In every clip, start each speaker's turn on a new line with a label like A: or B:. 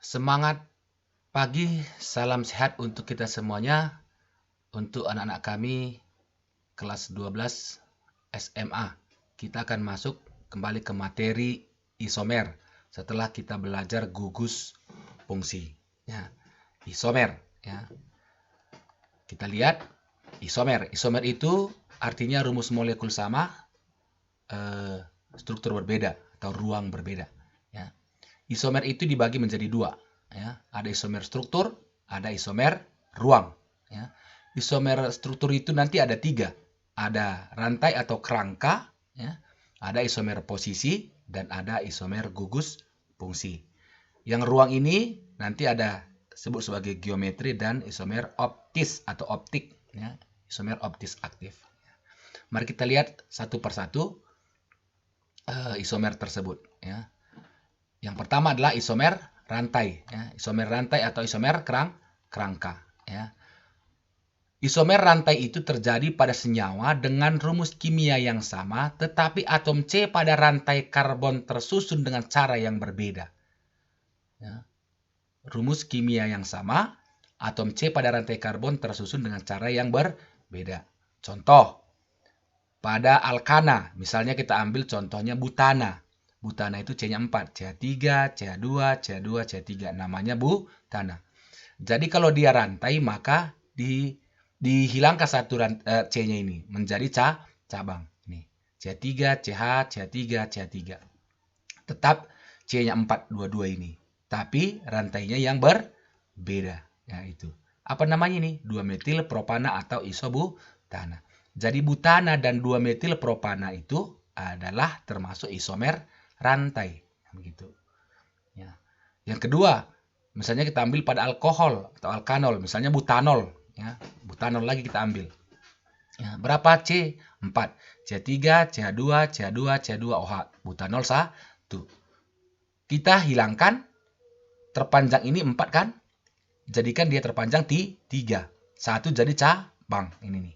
A: Semangat pagi, salam sehat untuk kita semuanya. Untuk anak-anak kami kelas 12 SMA. Kita akan masuk kembali ke materi isomer setelah kita belajar gugus fungsi. Ya, isomer. Ya. Kita lihat isomer. Isomer itu artinya rumus molekul sama, struktur berbeda atau ruang berbeda. Ya. Isomer itu dibagi menjadi dua. Ya. Ada isomer struktur, ada isomer ruang. Ya. Isomer struktur itu nanti ada tiga. Ada rantai atau kerangka, ya. Ada isomer posisi, dan ada isomer gugus fungsi. Yang ruang ini nanti ada sebut sebagai geometri dan isomer optis atau optik. Ya. Isomer optis aktif. Mari kita lihat satu persatu isomer tersebut. Ya. Yang pertama adalah isomer rantai. Ya. Isomer rantai atau isomer kerangka. Ya. Isomer rantai itu terjadi pada senyawa dengan rumus kimia yang sama, tetapi atom C pada rantai karbon tersusun dengan cara yang berbeda. Ya. Rumus kimia yang sama, atom C pada rantai karbon tersusun dengan cara yang berbeda. Contoh, pada alkana, misalnya kita ambil contohnya butana. Butana itu C-nya 4, CH3, CH2, CH2, CH3. Namanya butana. Jadi kalau dia rantai, maka dihilangkan satu C-nya ini menjadi cabang. Nih, CH3, CH, CH3, CH3. Tetap C-nya 4 dua-dua ini. Tapi rantainya yang berbeda. Ya, itu. Apa namanya ini? 2-metil propana atau isobutana. Jadi butana dan 2-metil propana itu adalah termasuk isomer rantai. Begitu. Ya. Yang kedua, misalnya kita ambil pada alkohol atau alkanol, misalnya butanol. Ya, butanol lagi kita ambil. Ya, berapa C? 4. C3, CH2, CH2, CH2, OH. Butanol 1. Kita hilangkan terpanjang ini 4 kan? Jadikan dia terpanjang 3. 1 jadi cabang. Ini nih.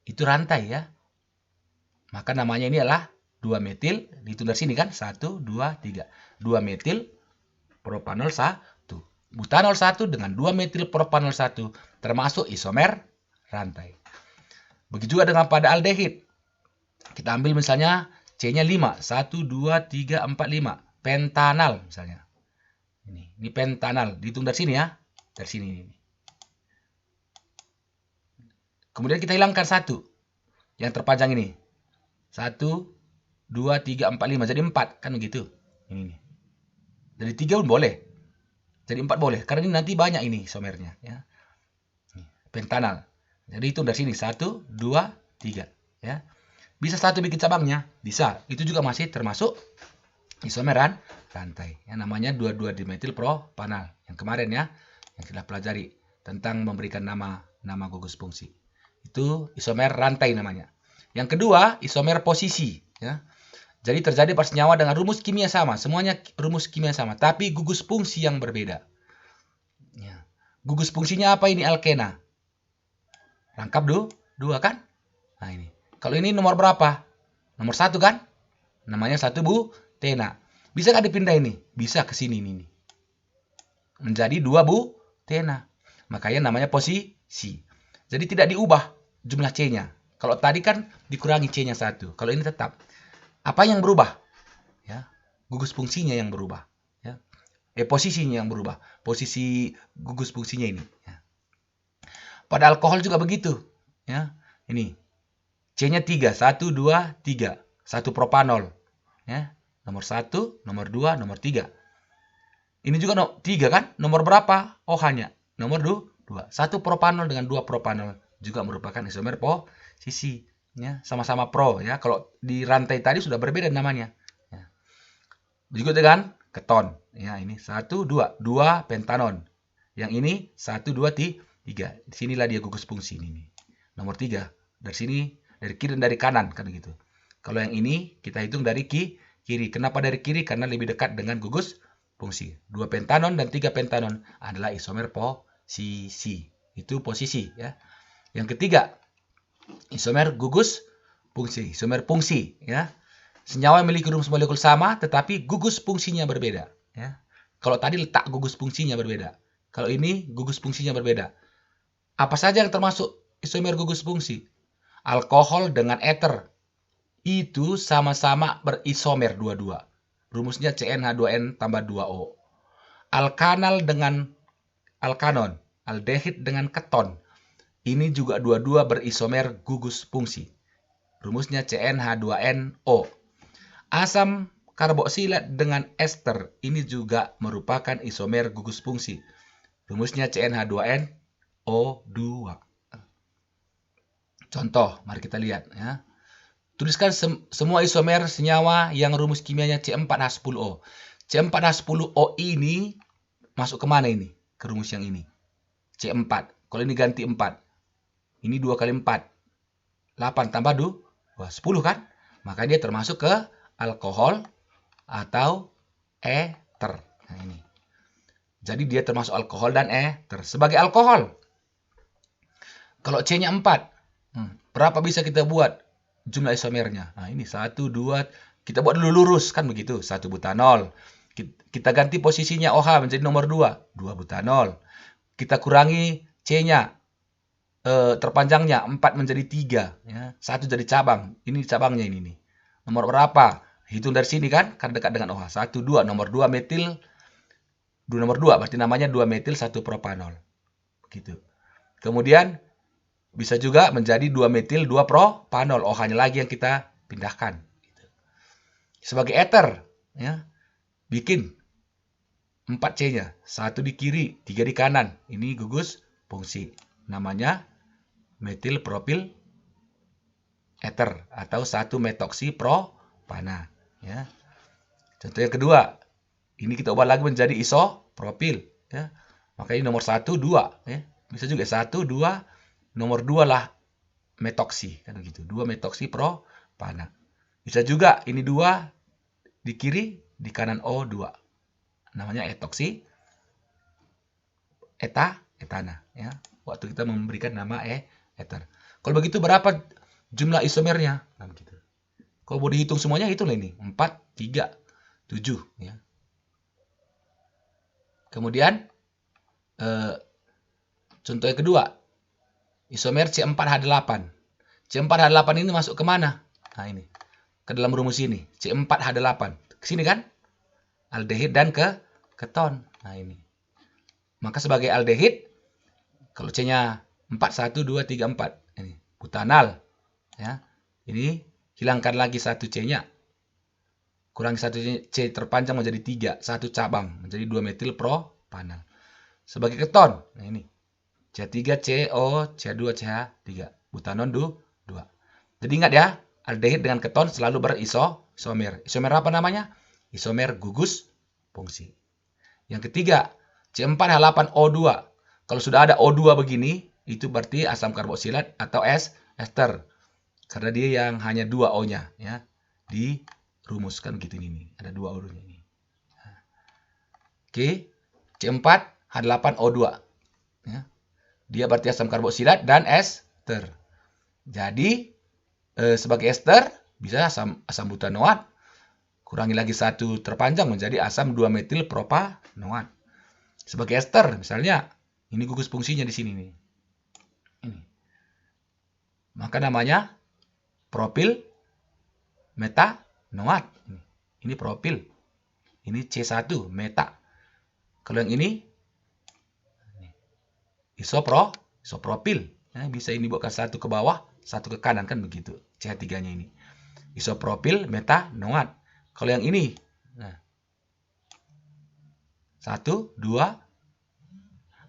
A: Itu rantai ya. Maka namanya ini adalah 2-metil. Dihitung dari sini kan? 1, 2, 3. 2-metil propanol 1. Butanol 1 dengan 2-metil propanol 1 termasuk isomer rantai. Begitu juga dengan pada aldehid. Kita ambil misalnya C-nya 5. 1, 2, 3, 4, 5. Pentanal misalnya. Ini pentanal. Dihitung dari sini ya. Dari sini. Kemudian kita hilangkan 1. Yang terpanjang ini. 1, 2, 3, 4, 5. Jadi 4. Kan begitu. Ini. Jadi 3 pun boleh. Jadi 4 boleh. Karena ini nanti banyak ini isomernya. Ya. Pentanal. Jadi hitung dari sini. 1, 2, 3. Ya. Bisa 1 bikin cabangnya. Bisa. Itu juga masih termasuk isomeran rantai. Yang namanya 2,2-dimetil propanal. Yang kemarin ya. Yang kita pelajari. Tentang memberikan nama gugus fungsi. Itu isomer rantai namanya. Yang kedua, isomer posisi. Ya. Jadi terjadi pada senyawa dengan rumus kimia sama. Semuanya rumus kimia sama. Tapi gugus fungsi yang berbeda. Ya. Gugus fungsinya apa ini? Alkena. Rangkap 2 kan? Nah ini. Kalau ini nomor berapa? Nomor 1 kan? Namanya 1 butena. Bisa nggak dipindah ini? Bisa ke sini ini. Menjadi 2 butena. Makanya namanya posisi. Jadi tidak diubah jumlah C-nya. Kalau tadi kan dikurangi C-nya 1. Kalau ini tetap. Apa yang berubah? Ya, gugus fungsinya yang berubah. Ya. Posisinya yang berubah. Posisi gugus fungsinya ini. Ya. Pada alkohol juga begitu. Ya. Ini. C-nya 3. 1, 2, 3. 1 propanol. Ya. Nomor 1, nomor 2, nomor 3. Ini juga 3 kan? Nomor berapa? OH-nya. Nomor 2. 1 propanol dengan 2 propanol. Juga merupakan isomer posisi. Ya, sama-sama pro ya. Kalau di rantai tadi sudah berbeda namanya. Ya. Juga dengan keton. Ya, ini 1, 2. 2 pentanon. Yang ini 1, 2, 3. Disinilah dia gugus fungsi ini. Nomor 3. Dari sini, dari kiri dan dari kanan. Kan gitu. Kalau yang ini kita hitung dari kiri. Kenapa dari kiri? Karena lebih dekat dengan gugus fungsi. 2 pentanon dan 3 pentanon adalah isomer posisi. Itu posisi ya. Yang ketiga, isomer gugus fungsi. Isomer fungsi ya. Senyawa memiliki rumus molekul sama tetapi gugus fungsinya berbeda ya. Kalau tadi letak gugus fungsinya berbeda. Kalau ini gugus fungsinya berbeda. Apa saja yang termasuk isomer gugus fungsi? Alkohol dengan eter. Itu sama-sama berisomer dua-dua. Rumusnya CnH2n tambah 2O. Alkanal dengan alkanon. Aldehid dengan keton. Ini juga dua-dua berisomer gugus fungsi. Rumusnya CnH2nO. Asam karboksilat dengan ester. Ini juga merupakan isomer gugus fungsi. Rumusnya CnH2nO2. Contoh, mari kita lihat ya. Tuliskan semua isomer senyawa yang rumus kimianya C4H10O. C4H10O ini masuk ke mana ini? Ke rumus yang ini. C4. Kalau ini ganti 4. Ini 2 kali 4. 8 tambah 2. 10 kan? Maka dia termasuk ke alkohol atau eter. Nah ini. Jadi dia termasuk alkohol dan eter. Sebagai alkohol. Kalau C-nya 4. Berapa bisa kita buat jumlah isomernya? Nah ini 1, 2. Kita buat dulu lurus kan begitu. 1 butanol. Kita ganti posisinya OH menjadi nomor 2. 2 butanol. Kita kurangi C-nya. Terpanjangnya 4 menjadi 3. Ya. 1 jadi cabang. Ini cabangnya ini nih. Nomor berapa? Hitung dari sini kan dekat dengan OH. 1, 2. Nomor 2 metil. Nomor 2 berarti namanya 2 metil 1 propanol. Begitu. Kemudian bisa juga menjadi 2 metil 2 propanol. OH-nya lagi yang kita pindahkan. Sebagai eter, ya, bikin 4C-nya. 1 di kiri, 3 di kanan. Ini gugus fungsi. Namanya metil propil eter atau 1-metoksi propana. Ya. Contoh yang kedua, ini kita ubah lagi menjadi isopropil. Ya. Maka ini nomor 1, 2. Ya. Bisa juga 1, 2, nomor 2 lah metoksi. Kan begitu, 2 metoksi propana. Bisa juga ini 2 di kiri, di kanan O2. Namanya etoksi, etana. Ya. Waktu kita memberikan nama eter. Kalau begitu berapa jumlah isomernya? Nah, begitu. Kalau mau dihitung semuanya, hitung ini. 4, 3, 7. Ya. Kemudian, contoh yang kedua. Isomer C4H8. C4H8 ini masuk ke mana? Nah ini. Ke dalam rumus ini. C4H8. Ke sini kan? Aldehid dan keton. Nah ini. Maka sebagai aldehid, kalau C-nya 4, 1, 2, 3, 4. Ini. Butanal. Ya. Ini hilangkan lagi 1 C-nya. Kurangi 1 C terpanjang menjadi 3. 1 cabang menjadi 2 metil propanal. Sebagai keton. Nah ini. C3CO, C2, CH3. Butanon 2. Jadi ingat ya, aldehid dengan keton selalu berisomer. Isomer apa namanya? Isomer gugus fungsi. Yang ketiga, C4H8O2. Kalau sudah ada O2 begini, itu berarti asam karboksilat atau ester. Karena dia yang hanya 2 O-nya. Ya. Dirumuskan gitu ini. Ada 2 O-nya ini. Oke, C4H8O2. Ya. Dia berarti asam karboksilat dan ester. Jadi, sebagai ester, bisa asam butanoat. Kurangi lagi 1 terpanjang menjadi asam 2 metil propanoat. Sebagai ester, misalnya, ini gugus fungsinya di sini nih. Ini. Maka namanya propil metanoat. Ini propil. Ini C1 meta. Kalau yang ini isopropil. Ya, bisa ini buatkan 1 ke bawah, 1 ke kanan kan begitu. CH3-nya ini. Isopropil metanoat. Kalau yang ini, nah, 1, 2.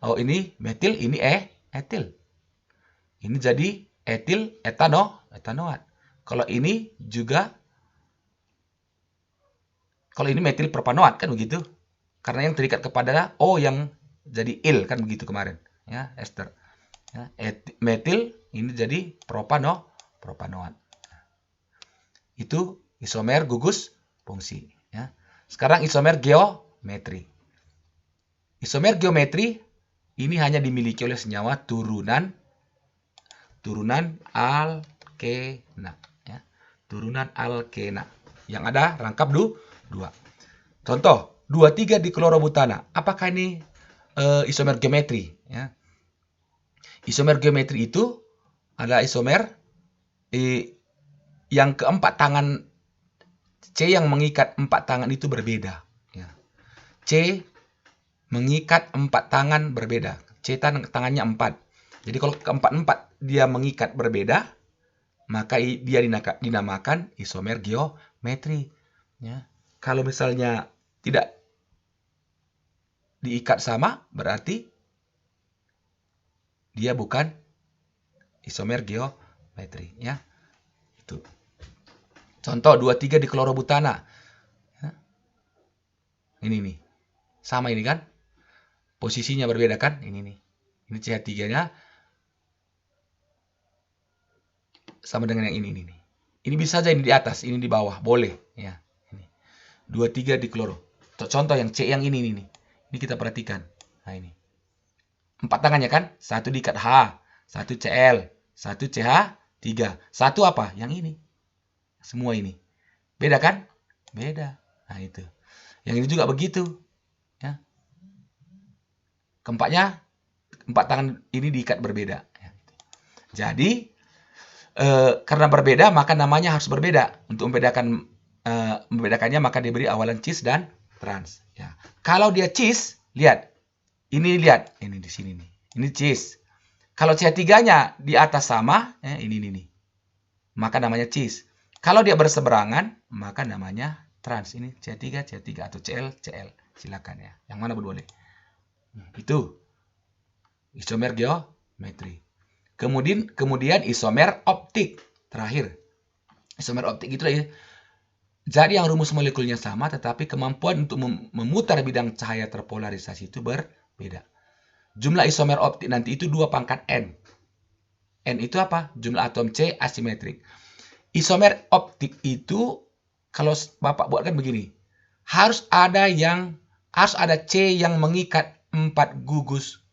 A: Oh ini metil, ini etil. Ini jadi etil etanoat. Kalau ini juga, kalau ini metil propanoat kan begitu. Karena yang terikat kepada O yang jadi il kan begitu kemarin. Ya, ester. Ya, metil ini jadi propanoat. Itu isomer gugus fungsi. Ya. Sekarang isomer geometri. Isomer geometri ini hanya dimiliki oleh senyawa turunan alkena. Ya. Turunan alkena. Yang ada rangkap 2. Contoh, 23 diklorobutana. Apakah ini isomer geometri? Ya. Isomer geometri itu adalah isomer yang keempat tangan C yang mengikat 4 tangan itu berbeda. Ya. C mengikat 4 tangan berbeda. C tangannya 4. Jadi kalau keempat-empat dia mengikat berbeda, maka dia dinamakan isomer geometri. Ya. Kalau misalnya tidak diikat sama, berarti dia bukan isomer geometri. Ya. Itu. Contoh 23 diklorobutana. Ya. Ini nih. Sama ini kan? Posisinya berbeda kan? Ini nih. Ini CH3-nya sama dengan yang ini nih. Ini bisa saja ini di atas, ini di bawah, boleh ya. Ini 23 dikloro. Contoh yang C yang ini nih. Ini kita perhatikan. Nah ini. 4 tangannya kan? Satu diikat H, satu Cl, satu CH3. Satu apa? Yang ini. Semua ini. Beda kan? Beda. Nah itu. Yang ini juga begitu. Ya. Keempatnya 4 tangan ini diikat berbeda. Jadi karena berbeda maka namanya harus berbeda. Untuk membedakannya maka diberi awalan cis dan trans. Ya. Kalau dia cis, lihat ini di sini nih. Ini cis. Kalau CH3-nya di atas sama, ini nih. Maka namanya cis. Kalau dia berseberangan, maka namanya trans. Ini CH3 atau Cl. Silakan ya. Yang mana pun boleh. Itu isomer geometri. Kemudian isomer optik. Terakhir. Isomer optik itu ya. Jadi yang rumus molekulnya sama, tetapi kemampuan untuk memutar bidang cahaya terpolarisasi itu berbeda. Jumlah isomer optik nanti itu 2 pangkat N. N itu apa? Jumlah atom C asimetrik. Isomer optik itu, kalau Bapak buatkan begini. Harus ada C yang mengikat 4 gugus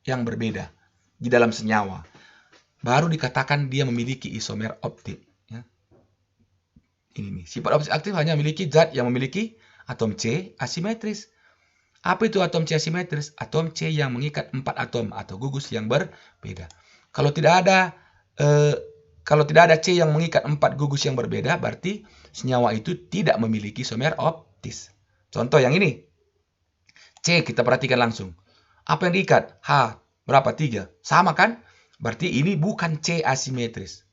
A: yang berbeda di dalam senyawa. Baru dikatakan dia memiliki isomer optik. Ya. Ini nih. Sifat optik aktif hanya memiliki zat yang memiliki atom C asimetris. Apa itu atom C asimetris? Atom C yang mengikat 4 atom atau gugus yang berbeda. Kalau tidak ada C yang mengikat 4 gugus yang berbeda, berarti senyawa itu tidak memiliki isomer optis. Contoh yang ini. C kita perhatikan langsung. Apa yang diikat? H. Berapa? 3. Sama kan? Berarti ini bukan C asimetris.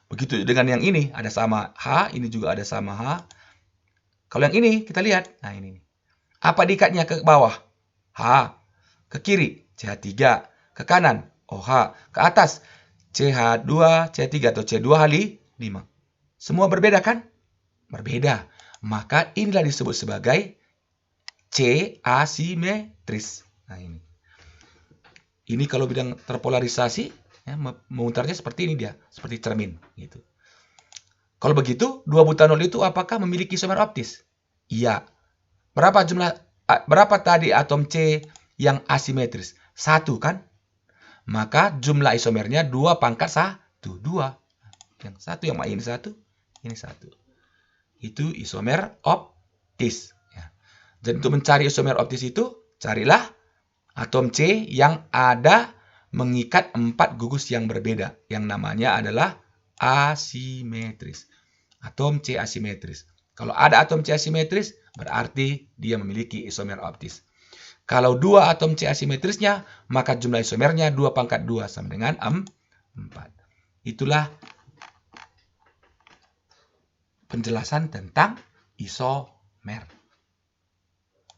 A: Begitu dengan yang ini, ada sama H, ini juga ada sama H. Kalau yang ini, kita lihat. Nah, ini. Apa diikatnya ke bawah? H. Ke kiri, CH3. Ke kanan, OH. Ke atas, CH2, CH3 atau C2H5. Semua berbeda kan? Berbeda. Maka inilah disebut sebagai C asimetris. Nah, ini. Ini kalau bidang terpolarisasi, ya, memutarnya seperti ini dia, seperti cermin gitu. Kalau begitu, 2 butanol itu apakah memiliki isomer optis? Iya. Berapa tadi atom C yang asimetris? 1 kan? Maka jumlah isomernya 2 pangkat 1. 2. Yang satu yang ini 1, ini 1. Itu isomer optis. Ya. Jadi untuk mencari isomer optis itu, carilah atom C yang ada mengikat 4 gugus yang berbeda. Yang namanya adalah asimetris. Atom C asimetris. Kalau ada atom C asimetris, berarti dia memiliki isomer optis. Kalau 2 atom C asimetrisnya, maka jumlah isomernya 2 pangkat 2 sama dengan 4. Itulah penjelasan tentang isomer.